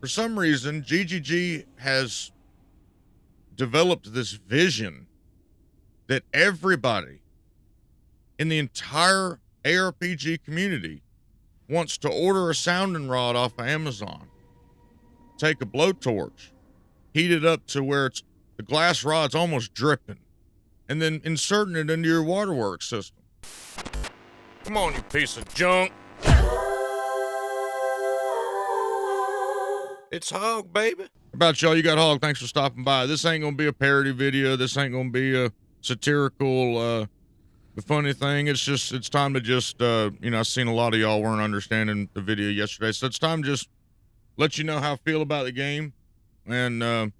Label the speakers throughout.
Speaker 1: for some reason, GGG has developed this vision that everybody in the entire ARPG community wants to order a sounding rod off of Amazon, take a blowtorch, heat it up to where the glass rod's almost dripping, and then inserting it into your waterworks system. Come on, you piece of junk. It's Hawg, baby. How about y'all? You got Hawg. Thanks for stopping by. This ain't gonna be a parody video. This ain't gonna be a satirical, the funny thing. It's time to just, I've seen a lot of y'all weren't understanding the video yesterday. So it's time to just let you know how I feel about the game. And,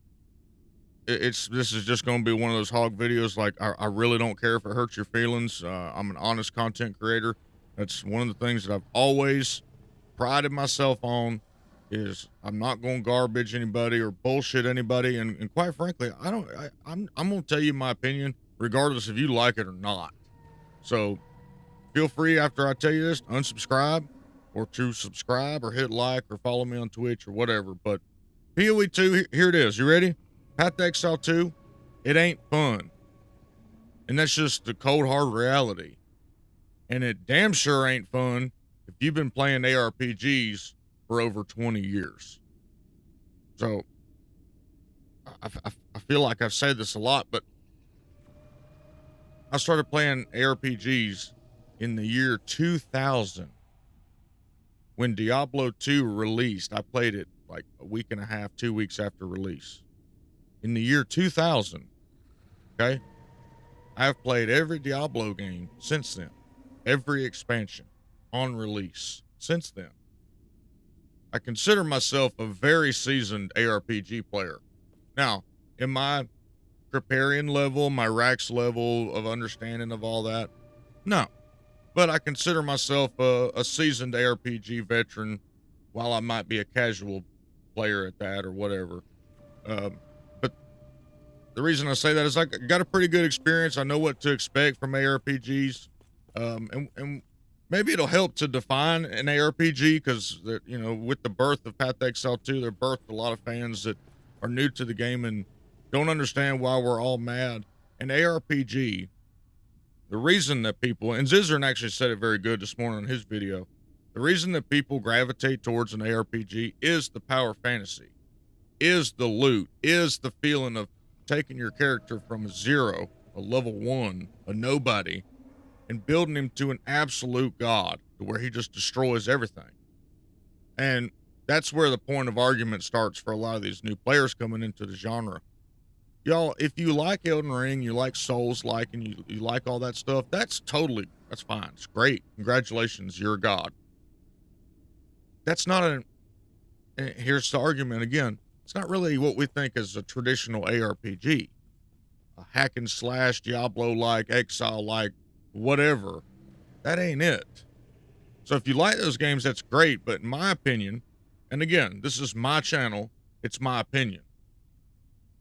Speaker 1: this is just going to be one of those Hawg videos. Like, I really don't care if it hurts your feelings. I'm an honest content creator. That's one of the things that I've always prided myself on, is I'm not going to garbage anybody or bullshit anybody. And quite frankly, I'm going to tell you my opinion, regardless if you like it or not. So feel free, after I tell you this, unsubscribe or to subscribe or hit like or follow me on Twitch or whatever. But PoE 2, here it is. You ready? Path to Exile 2, it ain't fun. And that's just the cold hard reality. And it damn sure ain't fun if you've been playing ARPGs for over 20 years. So I feel like I've said this a lot, but I started playing ARPGs in the year 2000. When Diablo 2 released, I played it like a week and a half, 2 weeks after release. In the year 2000, okay? I've played every Diablo game since then. Every expansion on release since then. I consider myself a very seasoned ARPG player. Now, in my Kriparian level, my Rax level of understanding of all that, no. But I consider myself a seasoned ARPG veteran, while I might be a casual player at that or whatever. But the reason I say that is I got a pretty good experience. I know what to expect from ARPGs. And maybe it'll help to define an ARPG, because, with the birth of Path to Exile 2, there birthed a lot of fans that are new to the game and don't understand why we're all mad. An ARPG, the reason that people, and Zizzern actually said it very good this morning in his video, the reason that people gravitate towards an ARPG is the power fantasy, is the loot, is the feeling of taking your character from a 0, a level 1, a nobody, and building him to an absolute god, to where he just destroys everything. And that's where the point of argument starts for a lot of these new players coming into the genre. Y'all, if you like Elden Ring, you like Souls-like, and you like all that stuff, that's fine. It's great. Congratulations, you're a god. That's not here's the argument again. It's not really what we think is a traditional ARPG. A hack and slash, Diablo-like, Exile-like, whatever. That ain't it. So if you like those games, that's great. But in my opinion, and again, this is my channel, it's my opinion,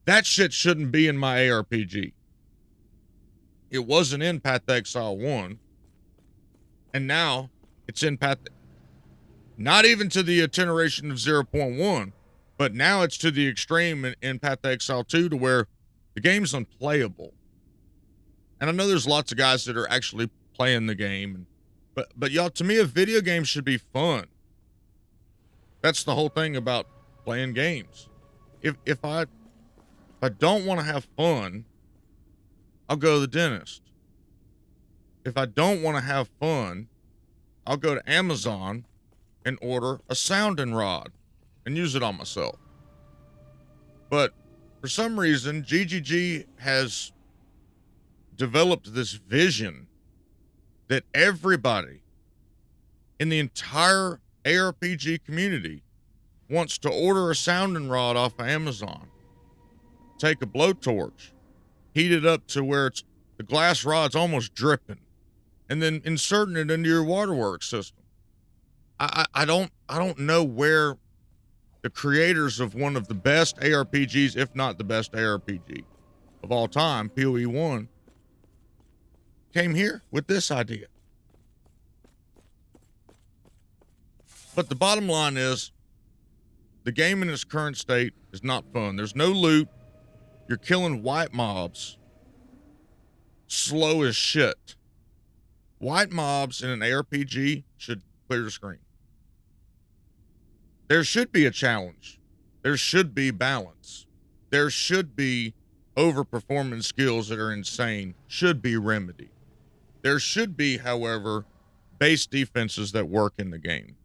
Speaker 1: that shit shouldn't be in my ARPG. It wasn't in Path to Exile 1. And now it's in not even to the iteration of 0.1, but now it's to the extreme in Path to Exile 2, to where the game's unplayable. And I know there's lots of guys that are actually playing the game, but y'all, to me, a video game should be fun. That's the whole thing about playing games. If I don't want to have fun, I'll go to the dentist. If I don't want to have fun, I'll go to Amazon and order a sounding rod and use it on myself. But for some reason, GGG has developed this vision that everybody in the entire ARPG community wants to order a sounding rod off of Amazon, take a blowtorch, heat it up to where the glass rod's almost dripping, and then inserting it into your waterworks system. I don't know where the creators of one of the best ARPGs, if not the best ARPG of all time, PoE 1, came here with this idea. But the bottom line is, The game in its current state is not fun. There's no loot. You're killing white mobs. Slow as shit. White mobs in an ARPG should clear the screen. There should be a challenge. There should be balance. There should be overperforming skills that are insane, should be remedied. There should be, however, base defenses that work in the game.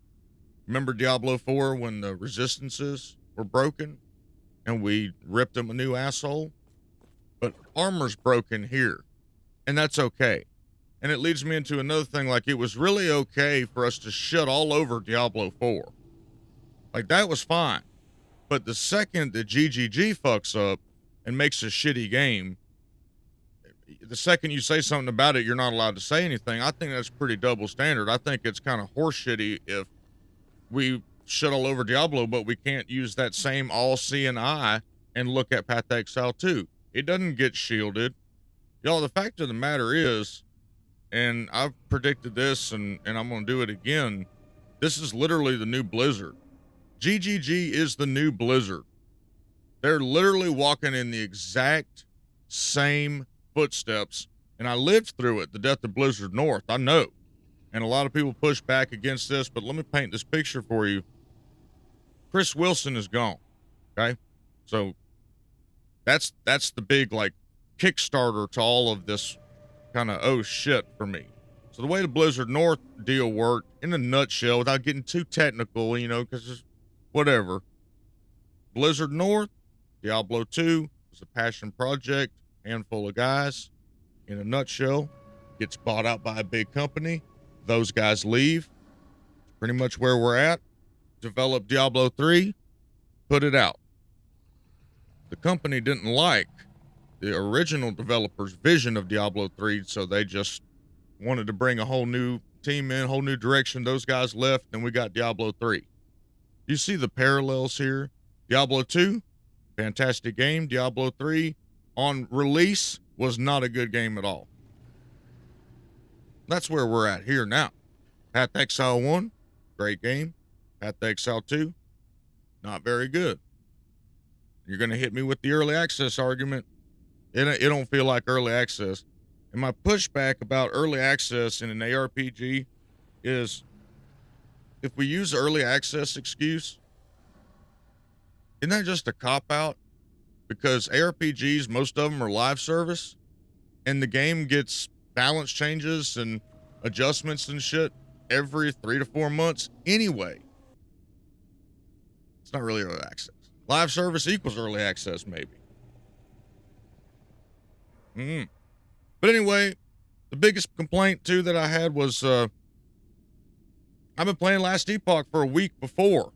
Speaker 1: Remember Diablo 4 when the resistances were broken and we ripped them a new asshole? But armor's broken here, and that's okay. And it leads me into another thing, like it was really okay for us to shit all over Diablo 4. Like that was fine. But the second that GGG fucks up and makes a shitty game, the second you say something about it, you're not allowed to say anything. I think that's pretty double standard. I think it's kind of horseshitty if we shit all over Diablo, but we can't use that same all-seeing eye and look at Path to Exile 2. It doesn't get shielded. Y'all, the fact of the matter is, and I've predicted this and I'm going to do it again, this is literally the new Blizzard. GGG is the new Blizzard. They're literally walking in the exact same footsteps, and I lived through it, the death of Blizzard North. I know. And a lot of people push back against this, but let me paint this picture for you. Chris Wilson is gone. Okay? So that's the big like Kickstarter to all of this kind of oh shit for me. So the way the Blizzard North deal worked, in a nutshell, without getting too technical, you know, because it's whatever. Blizzard North, Diablo 2 was a passion project, handful of guys. In a nutshell, gets bought out by a big company. Those guys leave. Pretty much where we're at. Develop Diablo 3, put it out. The company didn't like the original developer's vision of Diablo 3, so they just wanted to bring a whole new team in, whole new direction. Those guys left, and we got Diablo 3. You see the parallels here. Diablo 2, fantastic game. Diablo 3, on release, was not a good game at all. That's where we're at here now. Path to Exile 1, great game. Path to Exile 2, not very good. You're going to hit me with the early access argument. It don't feel like early access. And my pushback about early access in an ARPG is, if we use early access excuse, isn't that just a cop-out? Because ARPGs, most of them are live service, and the game gets balance changes and adjustments and shit every 3 to 4 months anyway. It's not really early access. Live service equals early access, maybe. But anyway, the biggest complaint too that I had was I've been playing Last Epoch for a week before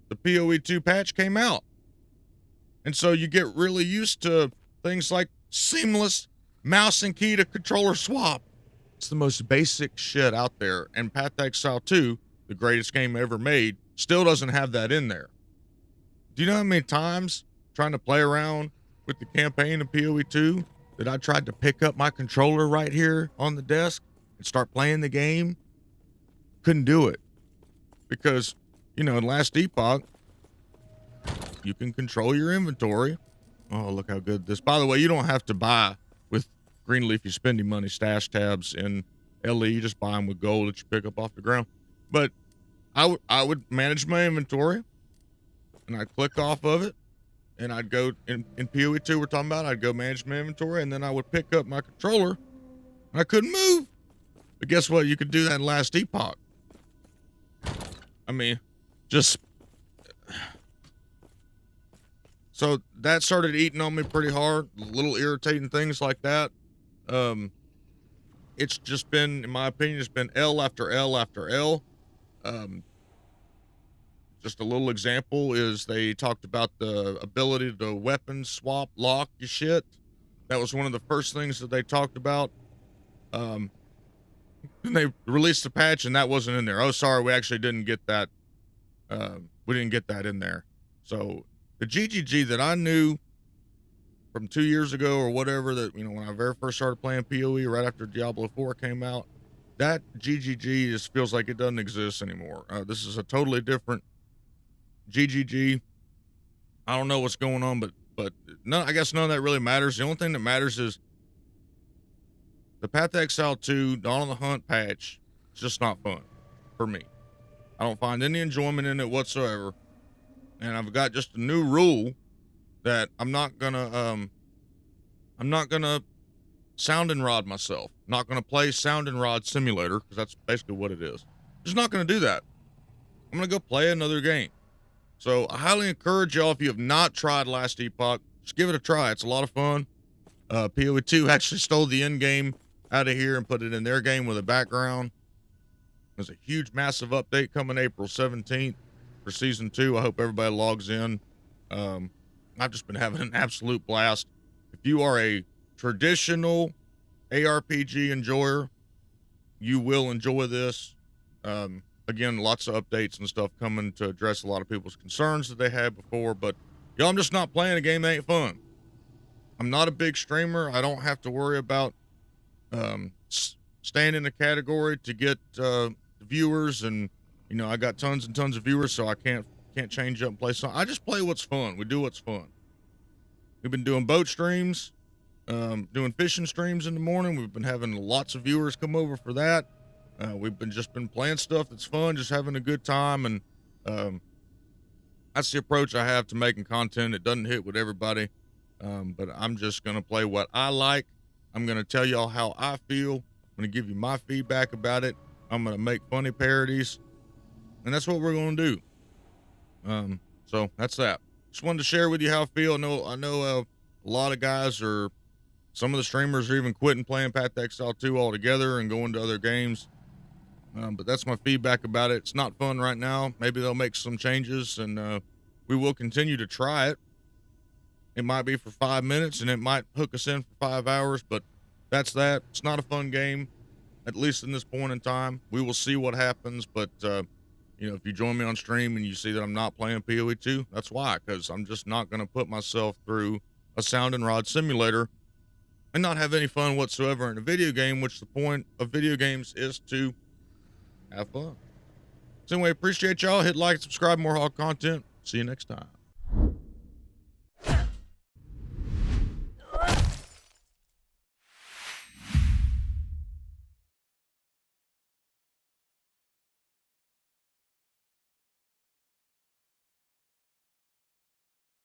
Speaker 1: the PoE 2 patch came out. And so you get really used to things like seamless mouse and key to controller swap. It's the most basic shit out there. And Path to Exile 2, the greatest game ever made, still doesn't have that in there. Do you know how many times trying to play around with the campaign of PoE 2 that I tried to pick up my controller right here on the desk and start playing the game? Couldn't do it. Because, you know, in Last Epoch, you can control your inventory. Oh, look how good this. By the way, you don't have to buy with green leafy spending money stash tabs in LE. You just buy them with gold that you pick up off the ground. But I would manage my inventory, and I'd click off of it, and I'd go in PoE 2 we're talking about, I'd go manage my inventory, and then I would pick up my controller, and I couldn't move. But guess what? You could do that in Last Epoch. I mean, just... So that started eating on me pretty hard, little irritating things like that. It's just been, in my opinion, it's been L after L after L. Just a little example is they talked about the ability to weapon swap, lock your shit. That was one of the first things that they talked about. And they released the patch and that wasn't in there. Oh, sorry, we actually didn't get that. We didn't get that in there. So the GGG that I knew from 2 years ago or whatever, that, you know, when I very first started playing PoE right after Diablo 4 came out, that GGG just feels like it doesn't exist anymore. This is a totally different GGG. I don't know what's going on, but none, I guess none of that really matters. The only thing that matters is the Path to Exile 2 Dawn of the Hunt patch. It's just not fun for me. I don't find any enjoyment in it whatsoever. And I've got just a new rule that I'm not gonna sound and rod myself. I'm not gonna play Sound and Rod Simulator, because that's basically what it is. Just not gonna do that. I'm gonna go play another game. So I highly encourage y'all, if you have not tried Last Epoch, just give it a try. It's a lot of fun. PoE2 actually stole the end game out of here and put it in their game with a background. There's a huge, massive update coming April 17th for season 2. I hope everybody logs in. I've just been having an absolute blast. If you are a traditional ARPG enjoyer, you will enjoy this. Again, lots of updates and stuff coming to address a lot of people's concerns that they had before, but y'all, I'm just not playing a game that ain't fun. I'm not a big streamer. I don't have to worry about staying in a category to get viewers, and you know, I got tons and tons of viewers, so I can't change up and play something. I just play what's fun. We do what's fun. We've been doing boat streams, doing fishing streams in the morning. We've been having lots of viewers come over for that. We've just been playing stuff that's fun, just having a good time, and that's the approach I have to making content. It doesn't hit with everybody, but I'm just gonna play what I like. I'm gonna tell y'all how I feel. I'm gonna give you my feedback about it. I'm gonna make funny parodies, and that's what we're gonna do. So that's that. Just wanted to share with you how I feel. I know a lot of guys some of the streamers are even quitting playing Path to Exile 2 altogether and going to other games. But that's my feedback about it. It's not fun right now. Maybe they'll make some changes, and we will continue to try it. It might be for 5 minutes, and it might hook us in for 5 hours, but that's that. It's not a fun game, at least in this point in time. We will see what happens, but you know, if you join me on stream and you see that I'm not playing PoE2, that's why, because I'm just not going to put myself through a Sound and Rod Simulator and not have any fun whatsoever in a video game, which the point of video games is to have fun. So anyway, appreciate y'all. Hit like, subscribe, more Hawg content. See you next time.